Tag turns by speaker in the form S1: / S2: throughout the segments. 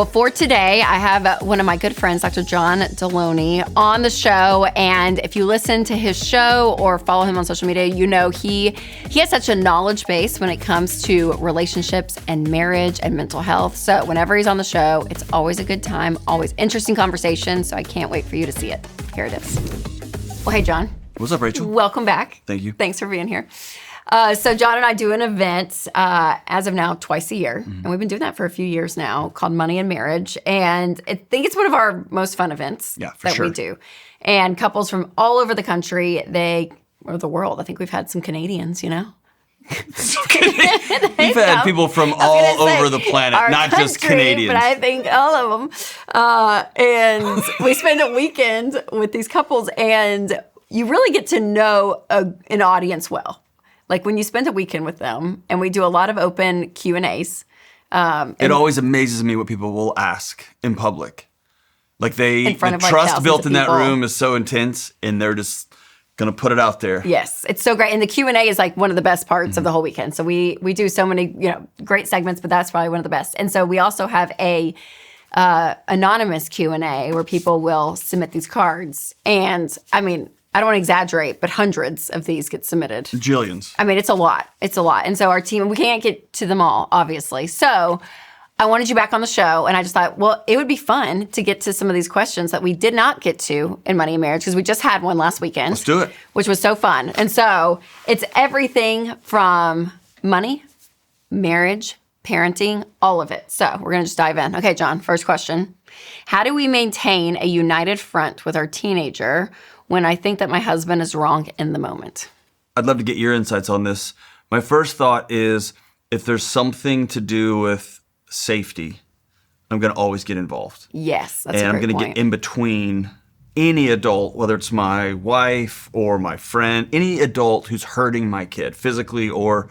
S1: Well, for today, I have one of my good friends, Dr. John Delony, on the show. And if you listen to his show or follow him on social media, you know he has such a knowledge base when it comes to relationships and marriage and mental health. So whenever he's on the show, it's always a good time, always interesting conversation. So I can't wait for you to see it. Here it is. Well, hey, John.
S2: What's up, Rachel?
S1: Welcome back.
S2: Thank you.
S1: Thanks for being here. So John and I do an event as of now twice a year, and we've been doing that for a few years now, called Money and Marriage. And I think it's one of our most fun events that we do. And couples from all over the country, or the world. I think we've had some Canadians, you know?
S2: We've had people from all over the planet, not just Canadians.
S1: But I think all of them. And we spend a weekend with these couples, and you really get to know an audience well. Like when you spend a weekend with them, and we do a lot of open Q&As.
S2: It always amazes me what people will ask in public. Like the trust built in that room is so intense, and they're just going to put it out there.
S1: Yes, it's so great. And the Q&A is like one of the best parts of the whole weekend. So we do so many great segments, but that's probably one of the best. And so we also have a anonymous Q&A where people will submit these cards. And I mean, I don't want to exaggerate, but hundreds of these get submitted.
S2: Jillions.
S1: I mean, it's a lot. It's a lot. And so our team, we can't get to them all, obviously. So I wanted you back on the show, and I just thought, well, it would be fun to get to some of these questions that we did not get to in Money and Marriage, because we just had one last weekend.
S2: Let's do it.
S1: Which was so fun. And so it's everything from money, marriage, parenting, all of it. So we're going to just dive in. Okay, John, first question. How do we maintain a united front with our teenager when I think that my husband is wrong in the moment?
S2: I'd love to get your insights on this. My first thought is if there's something to do with safety, I'm going to always get involved.
S1: Yes, that's
S2: and
S1: a great
S2: I'm going to get in between any adult, whether it's my wife or my friend, any adult who's hurting my kid physically, or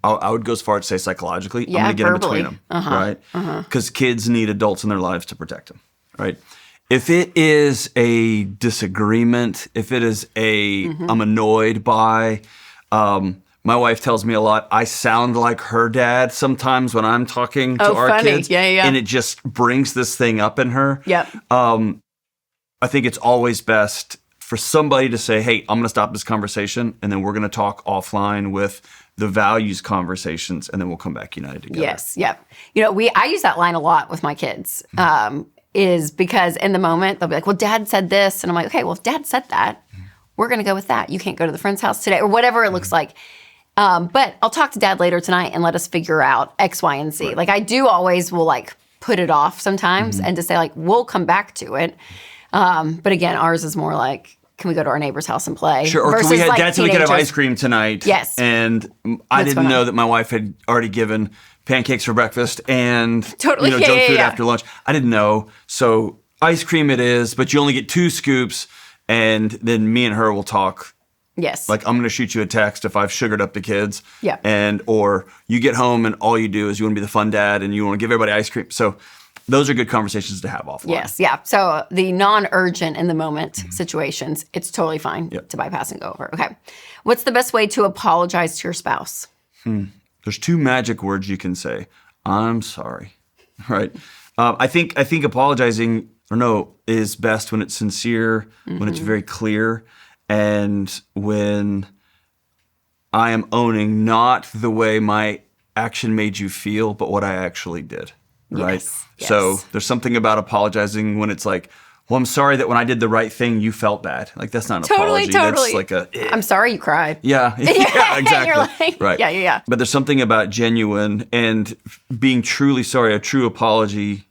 S2: I would go as far as to say psychologically. I'm going to get verbally. In between them, right? Because kids need adults in their lives to protect them, right? If it is a disagreement, if it is I'm annoyed by, my wife tells me a lot, I sound like her dad sometimes when I'm talking to our kids.
S1: Yeah.
S2: And it just brings this thing up in her.
S1: Yep.
S2: I think it's always best for somebody to say, hey, I'm going to stop this conversation, and then we're going to talk offline with the values conversations, and then we'll come back united together.
S1: Yes, yep. I use that line a lot with my kids. Is because in the moment, they'll be like, well, Dad said this. And I'm like, okay, well, if Dad said that, we're going to go with that. You can't go to the friend's house today, or whatever it looks like. But I'll talk to Dad later tonight and let us figure out X, Y, and Z. Right. Like I do always will like put it off sometimes and to say like, we'll come back to it. But again, ours is more like, can we go to our neighbor's house and play?
S2: Sure, or can we have Dad said we could have ice cream tonight.
S1: Yes.
S2: And I didn't know that my wife had already given pancakes for breakfast and junk food after lunch. I didn't know. So ice cream it is, but you only get 2 scoops, and then me and her will talk.
S1: Yes.
S2: Like, I'm going to shoot you a text if I've sugared up the kids.
S1: Yeah.
S2: Or you get home and all you do is you want to be the fun dad and you want to give everybody ice cream. So those are good conversations to have offline.
S1: Yes, yeah. So the non-urgent in the moment situations, it's totally fine to bypass and go over. Okay. What's the best way to apologize to your spouse?
S2: There's 2 magic words you can say. I'm sorry, right? I think apologizing is best when it's sincere, when it's very clear, and when I am owning not the way my action made you feel, but what I actually did, right?
S1: Yes.
S2: So there's something about apologizing when it's like, well, I'm sorry that when I did the right thing, you felt bad. Like, that's not an apology. That's like
S1: I'm sorry you cried.
S2: Yeah, exactly.
S1: You're like,
S2: right.
S1: Yeah.
S2: But there's something about genuine and being truly sorry. A true apology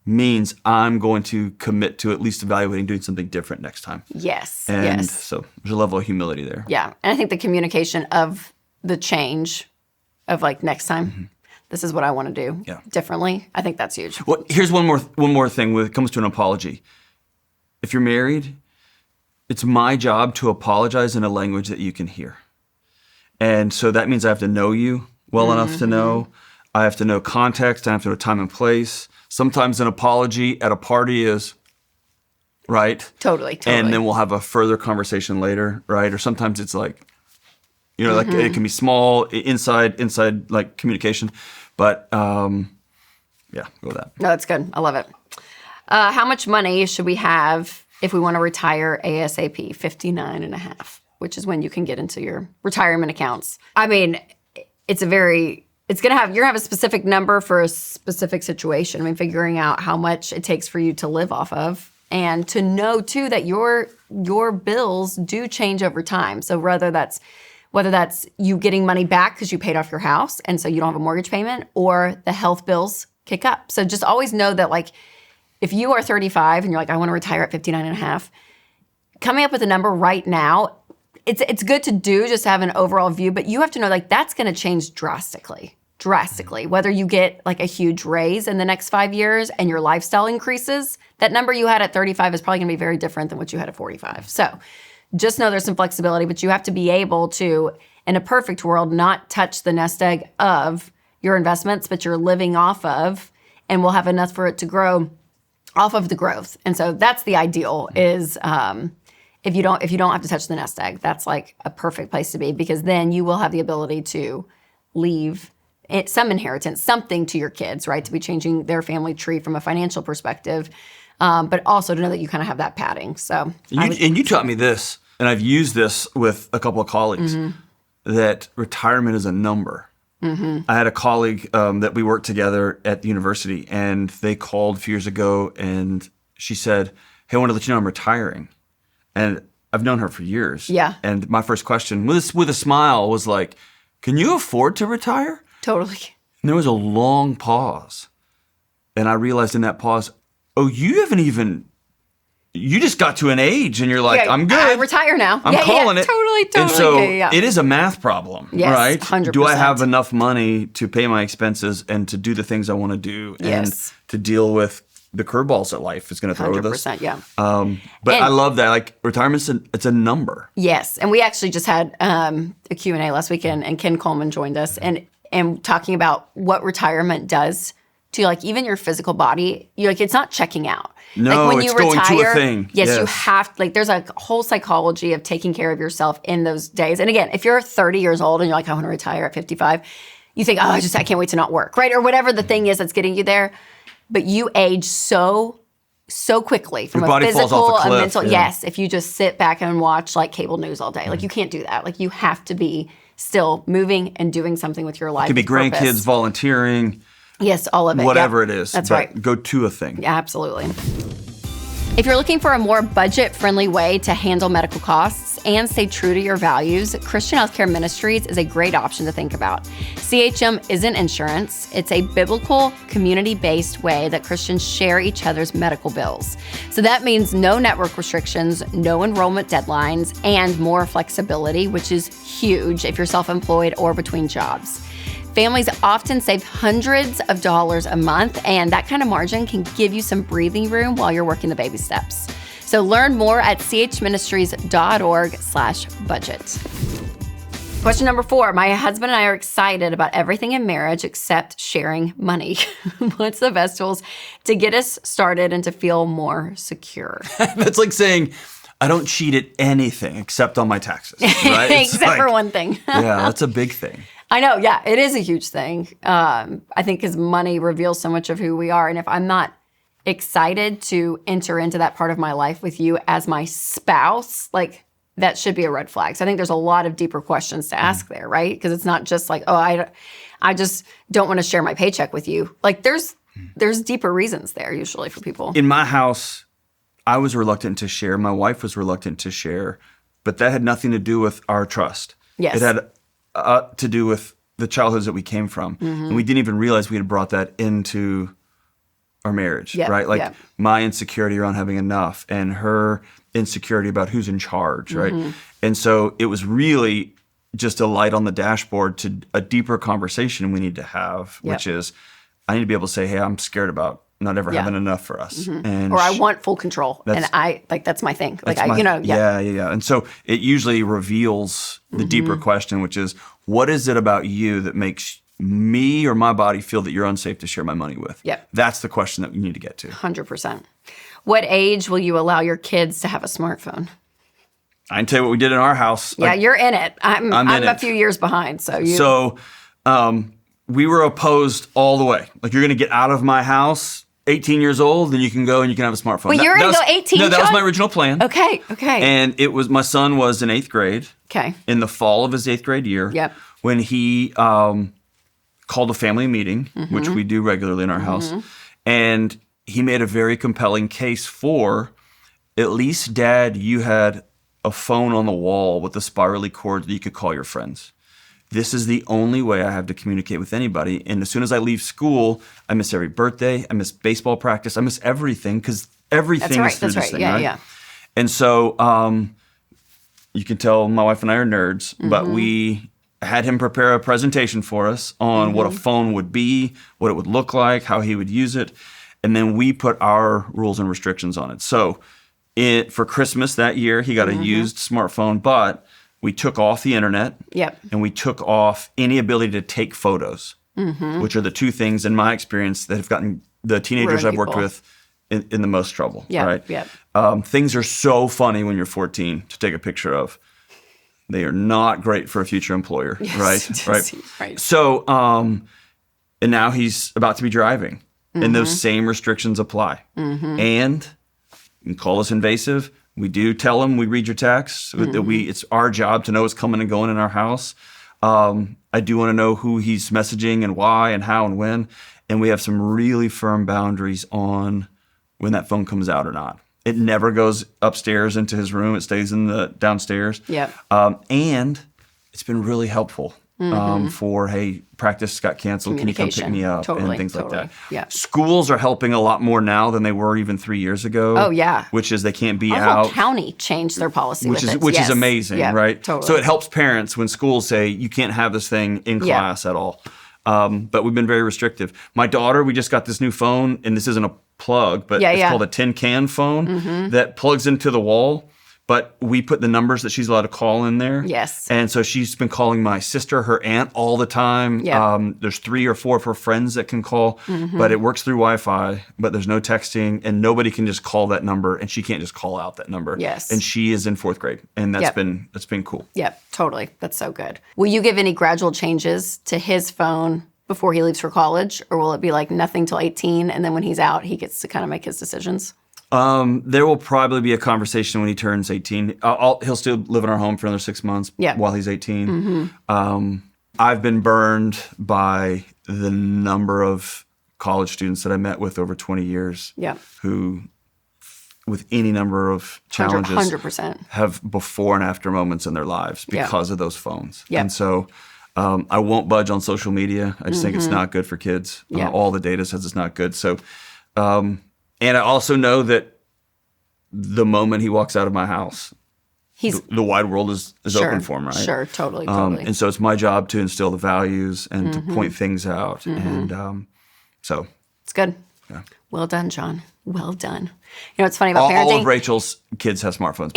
S2: means I'm going to commit to at least evaluating doing something different next time.
S1: Yes,
S2: and so there's a level of humility there.
S1: Yeah, and I think the communication of the change of like next time, this is what I want to do differently. I think that's huge.
S2: Well, here's one more thing when it comes to an apology. If you're married, it's my job to apologize in a language that you can hear. And so that means I have to know you well enough to know. I have to know context. I have to know time and place. Sometimes an apology at a party is, right?
S1: Totally.
S2: And then we'll have a further conversation later, right? Or sometimes it's like, like it can be small, inside like communication. But Yeah, go with that.
S1: No, that's good. I love it. How much money should we have if we want to retire ASAP? 59 and a half, which is when you can get into your retirement accounts. I mean, you're going to have a specific number for a specific situation. I mean, figuring out how much it takes for you to live off of, and to know too that your bills do change over time. So whether that's you getting money back because you paid off your house and so you don't have a mortgage payment, or the health bills kick up. So just always know that, like, if you are 35 and you're like, I want to retire at 59 and a half, coming up with a number right now, it's good to do, just to have an overall view, but you have to know, like, that's going to change drastically. Whether you get like a huge raise in the next 5 years and your lifestyle increases, that number you had at 35 is probably going to be very different than what you had at 45. So just know there's some flexibility, but you have to be able to, in a perfect world, not touch the nest egg of your investments, but you're living off of, and will have enough for it to grow off of the growth. And so that's the ideal, is if you don't have to touch the nest egg, that's like a perfect place to be, because then you will have the ability to leave some inheritance, something to your kids, right? To be changing their family tree from a financial perspective, but also to know that you kind of have that padding. So,
S2: you taught me this, and I've used this with a couple of colleagues, that retirement is a number. I had a colleague that we worked together at the university, and they called a few years ago, and she said, "Hey, I want to let you know I'm retiring." And I've known her for years.
S1: Yeah.
S2: And my first question, with a smile, was like, "Can you afford to retire?"
S1: Totally.
S2: And there was a long pause. And I realized in that pause, you just got to an age and you're like,
S1: yeah,
S2: I'm good.
S1: I retire now.
S2: I'm calling it.
S1: Totally.
S2: And so it is a math problem,
S1: yes,
S2: right?
S1: 100%.
S2: Do I have enough money to pay my expenses and to do the things I want to do, and to deal with the curveballs that life is going to throw at us?
S1: 100%, yeah.
S2: But I love that. Like, retirement's it's a number.
S1: Yes. And we actually just had a Q&A last weekend, and Ken Coleman joined us, and talking about what retirement does to, like, even your physical body. You're like, it's not checking out.
S2: No,
S1: like, when
S2: it's
S1: you
S2: going
S1: retire,
S2: to a thing.
S1: Yes, you have, like, there's a whole psychology of taking care of yourself in those days. And again, if you're 30 years old and you're like, I want to retire at 55, you think, I can't wait to not work, right? Or whatever the thing is that's getting you there. But you age so quickly from a physical and mental. Yeah. Yes, if you just sit back and watch, like, cable news all day. Like, you can't do that. Like, you have to be still moving and doing something with your life.
S2: It could be grandkids, volunteering.
S1: Yes, all of it.
S2: Whatever it is.
S1: That's right.
S2: Go to a thing.
S1: Yeah, absolutely. If you're looking for a more budget-friendly way to handle medical costs and stay true to your values, Christian Healthcare Ministries is a great option to think about. CHM isn't insurance. It's a biblical, community-based way that Christians share each other's medical bills. So that means no network restrictions, no enrollment deadlines, and more flexibility, which is huge if you're self-employed or between jobs. Families often save hundreds of dollars a month, and that kind of margin can give you some breathing room while you're working the baby steps. So learn more at chministries.org/budget. Question number 4. My husband and I are excited about everything in marriage except sharing money. What's the best tools to get us started and to feel more secure?
S2: That's like saying, I don't cheat at anything except on my taxes, right?
S1: Except for one thing.
S2: Yeah, that's a big thing.
S1: I know, yeah, it is a huge thing. I think because money reveals so much of who we are. And if I'm not excited to enter into that part of my life with you as my spouse, like, that should be a red flag. So I think there's a lot of deeper questions to ask there, right? Because it's not just like, I just don't want to share my paycheck with you. Like, there's deeper reasons there usually for people.
S2: In my house, I was reluctant to share. My wife was reluctant to share. But that had nothing to do with our trust.
S1: Yes.
S2: It had to do with the childhoods that we came from. And we didn't even realize we had brought that into our marriage, right? Like, my insecurity around having enough and her insecurity about who's in charge, right? And so it was really just a light on the dashboard to a deeper conversation we need to have, which is, I need to be able to say, hey, I'm scared about not ever having enough for us. And
S1: or I want full control. And that's my thing. Like,
S2: Yeah. And so it usually reveals the deeper question, which is, what is it about you that makes me or my body feel that you're unsafe to share my money with?
S1: Yep.
S2: That's the question that we need to get to.
S1: 100%. What age will you allow your kids to have a smartphone?
S2: I can tell you what we did in our house.
S1: Yeah, you're in it. I'm
S2: in
S1: a
S2: it.
S1: few years behind. So
S2: we were opposed all the way. Like, you're going to get out of my house 18 years old, then you can go and you can have a smartphone.
S1: Well, you're going to go 18,
S2: No, that
S1: Sean?
S2: was my original plan.
S1: Okay.
S2: And it was, my son was in 8th grade.
S1: Okay.
S2: In the fall of his 8th grade year.
S1: Yep.
S2: When he called a family meeting, which we do regularly in our house. And he made a very compelling case for, at least, Dad, you had a phone on the wall with a spirally cord that you could call your friends. This is the only way I have to communicate with anybody. And as soon as I leave school, I miss every birthday. I miss baseball practice. I miss everything, because everything is through this thing, right?
S1: Yeah.
S2: And so you can tell my wife and I are nerds, but we had him prepare a presentation for us on what a phone would be, what it would look like, how he would use it. And then we put our rules and restrictions on it. So for Christmas that year, he got a used smartphone, but we took off the internet.
S1: Yep.
S2: And we took off any ability to take photos, which are the two things, in my experience, that have gotten the teenagers I've worked with in the most trouble.
S1: Yeah.
S2: Right?
S1: Yeah.
S2: Things are so funny when you're 14 to take a picture of. They are not great for a future employer, right?
S1: Right.
S2: So, and now he's about to be driving, and those same restrictions apply. And you can call us invasive. We do tell him, we read your texts. It's our job to know what's coming and going in our house. I do want to know who he's messaging and why and how and when. And we have some really firm boundaries on when that phone comes out or not. It never goes upstairs into his room. It stays in the downstairs.
S1: Yeah.
S2: And it's been really helpful for, hey, practice got canceled. Can you come pick me up? And things like that.
S1: Yeah.
S2: Schools are helping a lot more now than they were even 3 years ago.
S1: Oh, yeah.
S2: Which is they can't be
S1: Our
S2: out.
S1: whole county changed their policy
S2: Which is amazing, right?
S1: Totally.
S2: So it helps parents when schools say, you can't have this thing in class at all. But we've been very restrictive. My daughter, we just got this new phone, and this isn't a plug, but it's called a tin can phone that plugs into the wall. But we put the numbers that she's allowed to call in there.
S1: Yes.
S2: And so she's been calling my sister, her aunt, all the time.
S1: Yeah.
S2: There's 3 or 4 of her friends that can call, but it works through Wi-Fi, but there's no texting, and nobody can just call that number, and she can't just call out that number.
S1: Yes.
S2: And she is in 4th grade, and that's been cool.
S1: Yep, totally. That's so good. Will you give any gradual changes to his phone before he leaves for college, or will it be like nothing till 18, and then when he's out, he gets to kind of make his decisions?
S2: There will probably be a conversation when he turns 18. He'll still live in our home for another 6 months while he's 18. I've been burned by the number of college students that I met with over 20 years who, with any number of challenges,
S1: 100%.
S2: have before and after moments in their lives because of those phones.
S1: Yeah.
S2: And so I won't budge on social media. I just think it's not good for kids. All the data says it's not good. So, and I also know that the moment he walks out of my house, the wide world is open for him, right?
S1: Sure, totally.
S2: And so it's my job to instill the values and to point things out. And so.
S1: It's good.
S2: Yeah.
S1: Well done, John. Well done. You know what's funny about parenting?
S2: All of Rachel's kids have smartphones.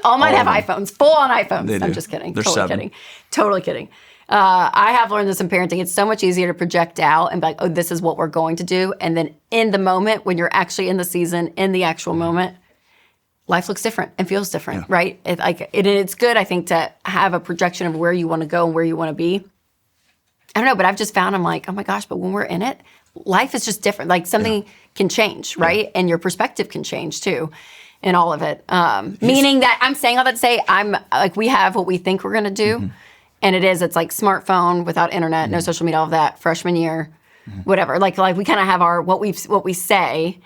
S1: All mine have iPhones, full-on iPhones.
S2: They do.
S1: I'm just kidding.
S2: They're
S1: totally
S2: 7.
S1: kidding. Totally kidding. I have learned this in parenting. It's so much easier to project out and be like, oh, this is what we're going to do. And then in the moment, when you're actually in the season, in the actual moment, life looks different and feels different, right? It's good, I think, to have a projection of where you want to go and where you want to be. I don't know, but I've just found, I'm like, oh my gosh, but when we're in it, life is just different. Like something can change, right? And your perspective can change too. In all of it. Meaning that I'm saying all that to say I'm like, we have what we think we're going to do. And it's like smartphone without internet, no social media, all of that, freshman year, whatever. Like we kind of have our, what we say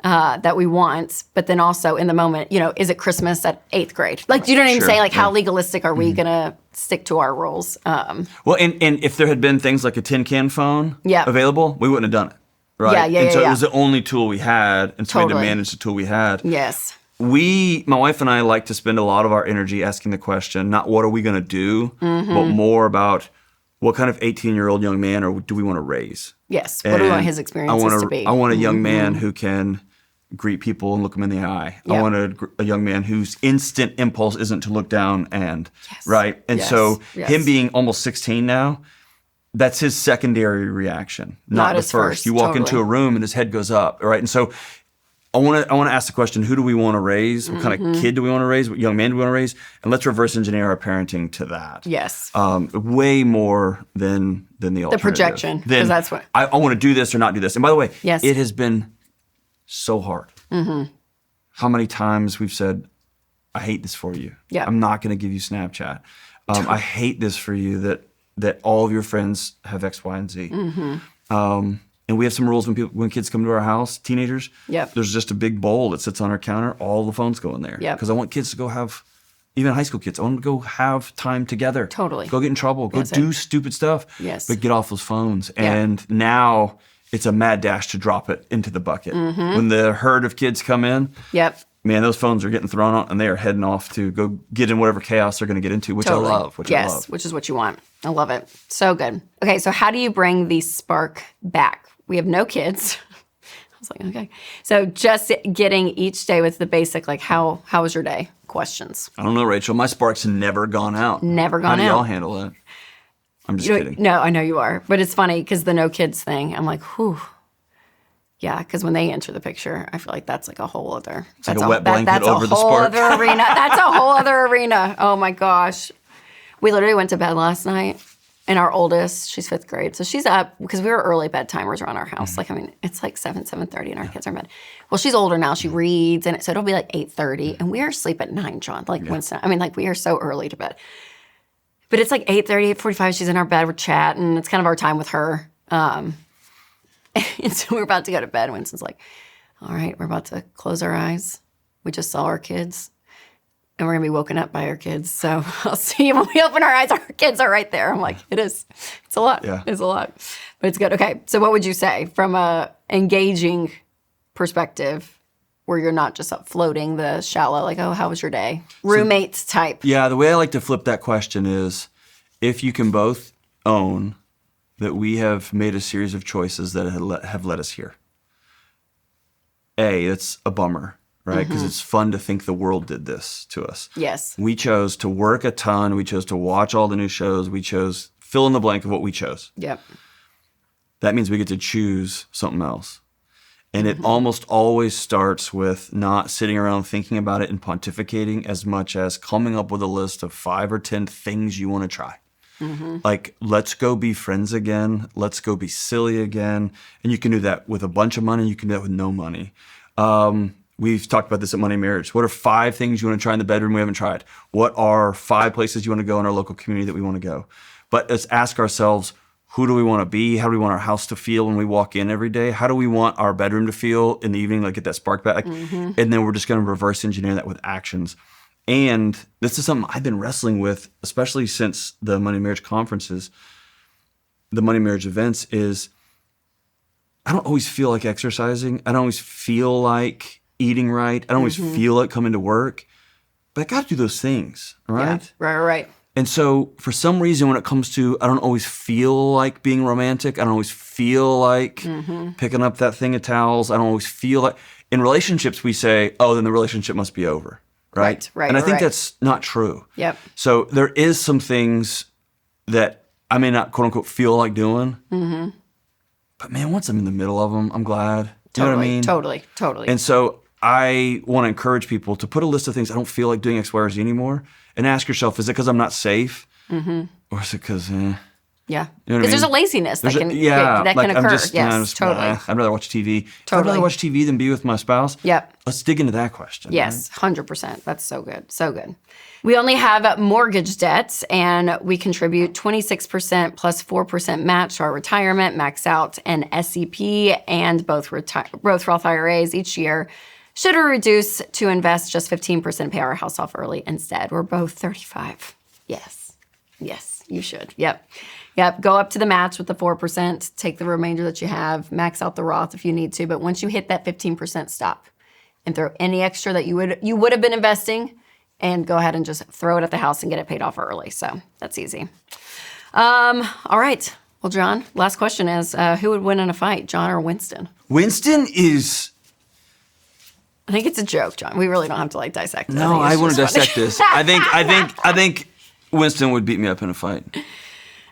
S1: that we want, but then also in the moment, is it Christmas at 8th grade? Like, do you know what I'm saying? Like, how legalistic are we going to stick to our rules?
S2: Well, and if there had been things like a tin can phone available, we wouldn't have done it. Right? And so it was the only tool we had, and so we had to manage the tool we had.
S1: Yes.
S2: My wife and I like to spend a lot of our energy asking the question, not what are we going to do, but more about what kind of 18-year-old young man or do we want to raise?
S1: Yes. What do we want his experiences to be?
S2: I want a young man who can greet people and look them in the eye.
S1: Yep.
S2: I want a young man whose instant impulse isn't to look down and, right? And so him being almost 16 now, that's his secondary reaction, not the
S1: his first.
S2: You walk into a room and his head goes up, right? And so I want to ask the question, who do we want to raise? What kind of kid do we want to raise? What young man do we want to raise? And let's reverse engineer our parenting to that.
S1: Yes.
S2: Way more than the alternative.
S1: The projection, because that's what...
S2: I want to do this or not do this. And by the way,
S1: yes.
S2: It has been so hard. Mm-hmm. How many times we've said, I hate this for you.
S1: Yeah.
S2: I'm not going to give you Snapchat. I hate this for you that all of your friends have X, Y, and Z. Mm-hmm. And we have some rules when kids come to our house, teenagers.
S1: Yep.
S2: There's just a big bowl that sits on our counter. All the phones go in there.
S1: Yep.
S2: Because I want kids to go have, even high school kids, I want them to go have time together.
S1: Totally.
S2: Go get in trouble. Go do stupid stuff.
S1: Yes.
S2: But get off those phones.
S1: Yeah.
S2: And now it's a mad dash to drop it into the bucket. Mm-hmm. When the herd of kids come in.
S1: Yep.
S2: Man, those phones are getting thrown out, and they are heading off to go get in whatever chaos they're going to get into, which
S1: totally.
S2: I love.
S1: Yes, which is what you want. I love it. So good. Okay, so how do you bring the spark back? We have no kids. I was like, okay. So just getting each day with the basic, like, how was your day? Questions.
S2: I don't know, Rachel. My spark's never gone out.
S1: Never gone out.
S2: How do y'all handle that? I'm just kidding.
S1: No, I know you are. But it's funny because the no kids thing, I'm like, whew. Yeah, because when they enter the picture, I feel like that's like a whole other...
S2: It's like a wet blanket over the spark.
S1: That's a whole other arena. That's a whole other arena. Oh, my gosh. We literally went to bed last night, and our oldest, she's 5th grade, so she's up, because we were early bedtimers around our house. Like, I mean, it's like 7:30, and our kids are in bed. Well, she's older now. She reads, and so it'll be like 8:30, and we are asleep at 9, John. Like, Winston. I mean, like, we are so early to bed. But it's like 8:30, 8:45, she's in our bed, we're chatting. It's kind of our time with her. And so we're about to go to bed. And Winston's like, all right, we're about to close our eyes. We just saw our kids. And we're going to be woken up by our kids. So I'll see you when we open our eyes. Our kids are right there. I'm like, it is. It's a lot.
S2: Yeah.
S1: It's a lot. But it's good. Okay, so what would you say from a engaging perspective where you're not just up floating the shallow, like, oh, how was your day? Roommates type.
S2: Yeah, the way I like to flip that question is if you can both own that we have made a series of choices that have led us here. It's a bummer, right? Because it's fun to think the world did this to us.
S1: Yes.
S2: We chose to work a ton. We chose to watch all the new shows. We chose fill in the blank of what we chose.
S1: Yep.
S2: That means we get to choose something else. And it almost always starts with not sitting around thinking about it and pontificating as much as coming up with a list of 5 or 10 things you want to try. Mm-hmm. Like, let's go be friends again. Let's go be silly again. And you can do that with a bunch of money. You can do that with no money. We've talked about this at Money Marriage. What are 5 things you want to try in the bedroom we haven't tried? What are 5 places you want to go in our local community that we want to go? But let's ask ourselves, who do we want to be? How do we want our house to feel when we walk in every day? How do we want our bedroom to feel in the evening? Like, get that spark back. And then we're just going to reverse engineer that with actions. And this is something I've been wrestling with, especially since the Money Marriage conferences, the Money Marriage events, is I don't always feel like exercising. I don't always feel like eating right. I don't always feel like coming to work. But I got to do those things, right?
S1: Yeah, right.
S2: And so for some reason, when it comes to, I don't always feel like being romantic. I don't always feel like picking up that thing of towels. I don't always feel like, in relationships, we say, oh, then the relationship must be over. Right.
S1: Right.
S2: And I think that's not true.
S1: Yep.
S2: So there is some things that I may not, quote unquote, feel like doing. Mm-hmm. But man, once I'm in the middle of them, I'm glad. You know what I mean?
S1: Totally.
S2: And so I want to encourage people to put a list of things I don't feel like doing X, Y, or Z anymore, and ask yourself, is it because I'm not safe? Mm-hmm. Or is it because,
S1: Yeah.
S2: You know
S1: Because there's a laziness that can occur. Yes, totally.
S2: I'd rather watch TV.
S1: Totally.
S2: I'd rather watch TV than be with my spouse.
S1: Yep.
S2: Let's dig into that question.
S1: Yes, 100%. That's so good. So good. We only have mortgage debts, and we contribute 26% plus 4% match to our retirement, max out an SEP and both Roth IRAs each year. Should we reduce to invest just 15%, pay our house off early instead? We're both 35. Yes, you should. Yep. Go up to the match with the 4%. Take the remainder that you have. Max out the Roth if you need to. But once you hit that 15%, stop and throw any extra that you would have been investing, and go ahead and just throw it at the house and get it paid off early. So that's easy. All right. Well, John, last question is, who would win in a fight, John or Winston?
S2: Winston is...
S1: I think it's a joke, John. We really don't have to dissect it.
S2: No, I want to dissect this. I think Winston would beat me up in a fight.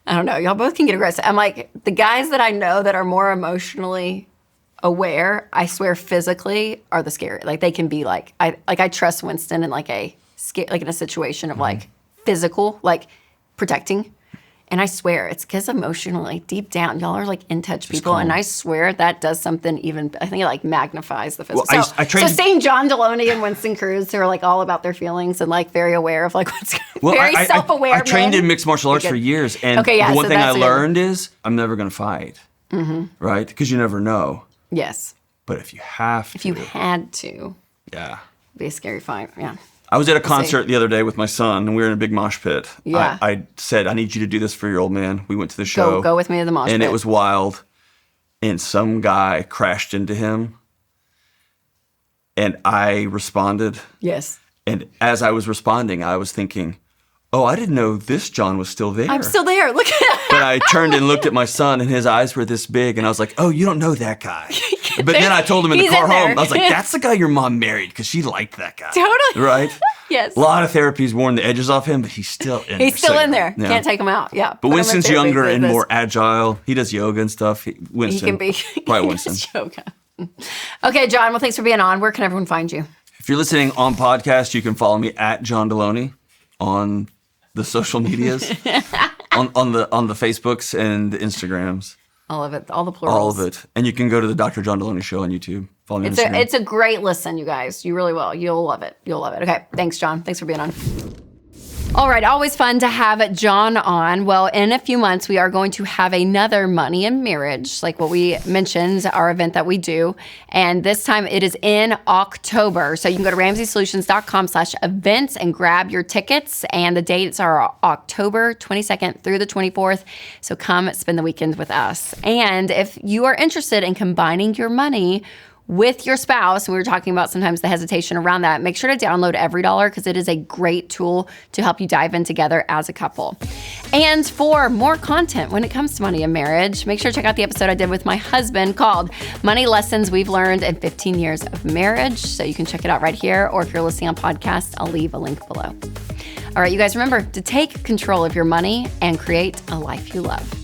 S1: I don't know. Y'all both can get aggressive. I'm like, the guys that I know that are more emotionally aware, I swear physically are the scary. Like they can be like I trust Winston in like in a situation of like physical, like protecting. And I swear it's because emotionally deep down, y'all are like in touch people. And I swear that does something even, I think it like magnifies the physical.
S2: Well,
S1: so seeing John Delony and Winston Cruz who are like all about their feelings and like very aware of like what's very self-aware.
S2: I trained in mixed martial arts for years. And the one thing I learned is I'm never going to fight. Right? Because you never know.
S1: Yes.
S2: But if you have to.
S1: If you had to.
S2: Yeah.
S1: It'd be a scary fight. Yeah.
S2: I was at a concert the other day with my son, and we were in a big mosh pit.
S1: Yeah.
S2: I said, I need you to do this for your old man. We went to the show.
S1: Go with me to the mosh pit.
S2: And it was wild. And some guy crashed into him. And I responded.
S1: Yes.
S2: And as I was responding, I was thinking, oh, I didn't know this John was still there.
S1: I'm still there. Look at that.
S2: But I turned and looked at my son, and his eyes were this big. And I was like, oh, you don't know that guy. But then I told him in the car home, I was like, that's the guy your mom married because she liked that guy.
S1: Totally.
S2: Right?
S1: Yes.
S2: A lot of therapy's worn the edges off him, but he's still in there.
S1: He's still in there. Yeah. Can't take him out. Yeah.
S2: But Winston's younger and more agile. He does yoga and stuff. Winston.
S1: He can be.
S2: Probably Winston.
S1: Yoga. Okay, John, well, thanks for being on. Where can everyone find you?
S2: If you're listening on podcast, you can follow me at John Delony on the social medias, on the Facebooks and the Instagrams.
S1: All of it, all the plurals.
S2: All of it. And you can go to the Dr. John Delony Show on YouTube. Follow me on Instagram.
S1: It's a great listen, you guys. You really will. You'll love it. You'll love it. Okay, thanks, John. Thanks for being on. All right, always fun to have John on. Well, in a few months, we are going to have another Money and Marriage, like what we mentioned, our event that we do. And this time it is in October. So you can go to RamseySolutions.com/events and grab your tickets. And the dates are October 22nd through the 24th. So come spend the weekend with us. And if you are interested in combining your money with your spouse, and we were talking about sometimes the hesitation around that, make sure to download EveryDollar because it is a great tool to help you dive in together as a couple. And for more content when it comes to money and marriage, make sure to check out the episode I did with my husband called Money Lessons We've Learned in 15 Years of Marriage. So you can check it out right here, or if you're listening on podcast, I'll leave a link below. All right, you guys remember to take control of your money and create a life you love.